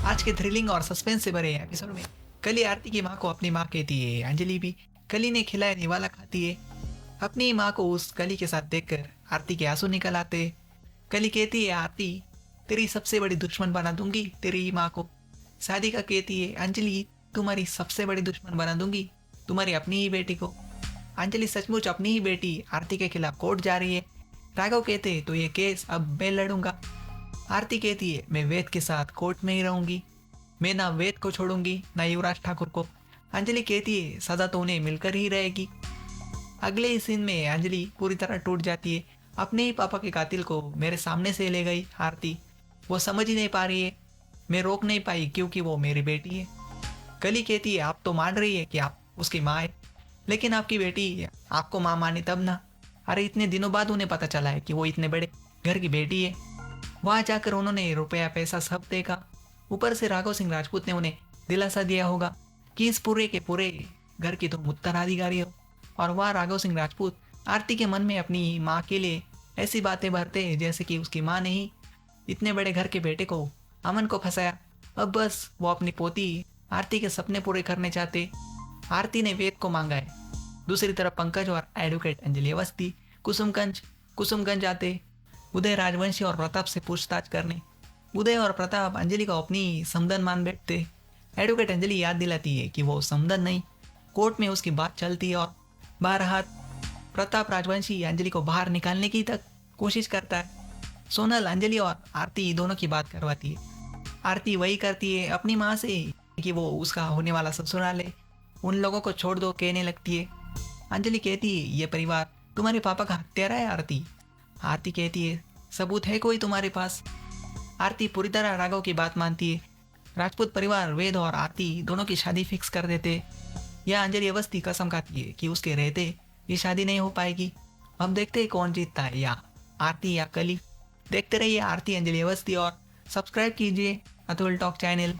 आज के थ्रिलिंग और सस्पेंस से भरे एपिसोड में कली आरती की माँ को अपनी माँ कहती है। अंजलि भी कली ने खिलाया निवाला खाती है। अपनी माँ को उस कली के साथ देखकर आरती के आंसू निकल आते। कली कहती है, आरती तेरी सबसे बड़ी दुश्मन बना दूंगी तेरी माँ को। सादिका कहती है, अंजलि तुम्हारी सबसे बड़ी दुश्मन बना दूंगी तुम्हारी अपनी ही बेटी को। अंजलि सचमुच अपनी ही बेटी आरती के खिलाफ कोर्ट जा रही है। राघव कहते तो ये केस अब मैं लड़ूंगा। आरती कहती है, मैं वेद के साथ कोर्ट में ही रहूंगी। मैं ना वेद को छोड़ूंगी ना युवराज ठाकुर को। अंजलि कहती है, सजा तो उन्हें मिलकर ही रहेगी। अगले ही सीन में अंजलि पूरी तरह टूट जाती है। अपने ही पापा के कातिल को मेरे सामने से ले गई आरती। वो समझ ही नहीं पा रही है। मैं रोक नहीं पाई क्योंकि वो मेरी बेटी है। कली कहती है, आप तो मान रही है कि आप उसकी माँ है, लेकिन आपकी बेटी आपको माँ माने तब ना। अरे इतने दिनों बाद उन्हें पता चला है कि वो इतने बड़े घर की बेटी है। वहां जाकर उन्होंने रुपया पैसा सब देखा। ऊपर से राघव सिंह राजपूत ने उन्हें दिलासा दिया होगा कि इस पूरे के पूरे घर की तुम उत्तराधिकारी हो। और वह राघव सिंह राजपूत आरती के मन में अपनी माँ के लिए ऐसी बातें भरते जैसे कि उसकी माँ ने ही इतने बड़े घर के बेटे को, अमन को फंसाया। अब बस वो अपनी पोती आरती के सपने पूरे करने चाहते। आरती ने वेद को मांगा है। दूसरी तरफ पंकज और एडवोकेट अंजलि अवस्थी कुसुमगंज आते उदय राजवंशी और प्रताप से पूछताछ करने। उदय और प्रताप अंजलि को अपनी समधन मान बैठते। एडवोकेट अंजलि याद दिलाती है कि वो समधन नहीं, कोर्ट में उसकी बात चलती है। और बाहर हाथ प्रताप राजवंशी अंजलि को बाहर निकालने की तक कोशिश करता है। सोनल अंजलि और आरती दोनों की बात करवाती है। आरती वही करती है अपनी माँ से कि वो उसका होने वाला ससुराल है, उन लोगों को छोड़ दो कहने लगती है। अंजलि कहती है, ये परिवार तुम्हारे पापा का हत्यारा है आरती। आरती कहती है, सबूत है कोई तुम्हारे पास? आरती पूरी तरह राघव की बात मानती है। राजपूत परिवार वेद और आरती दोनों की शादी फिक्स कर देते। यह अंजलि अवस्थी कसम खाती है कि उसके रहते ये शादी नहीं हो पाएगी। अब देखते हैं कौन जीतता है, या आरती या कली। देखते रहिए आरती अंजलि अवस्थी और सब्सक्राइब कीजिए अतुल टॉक चैनल।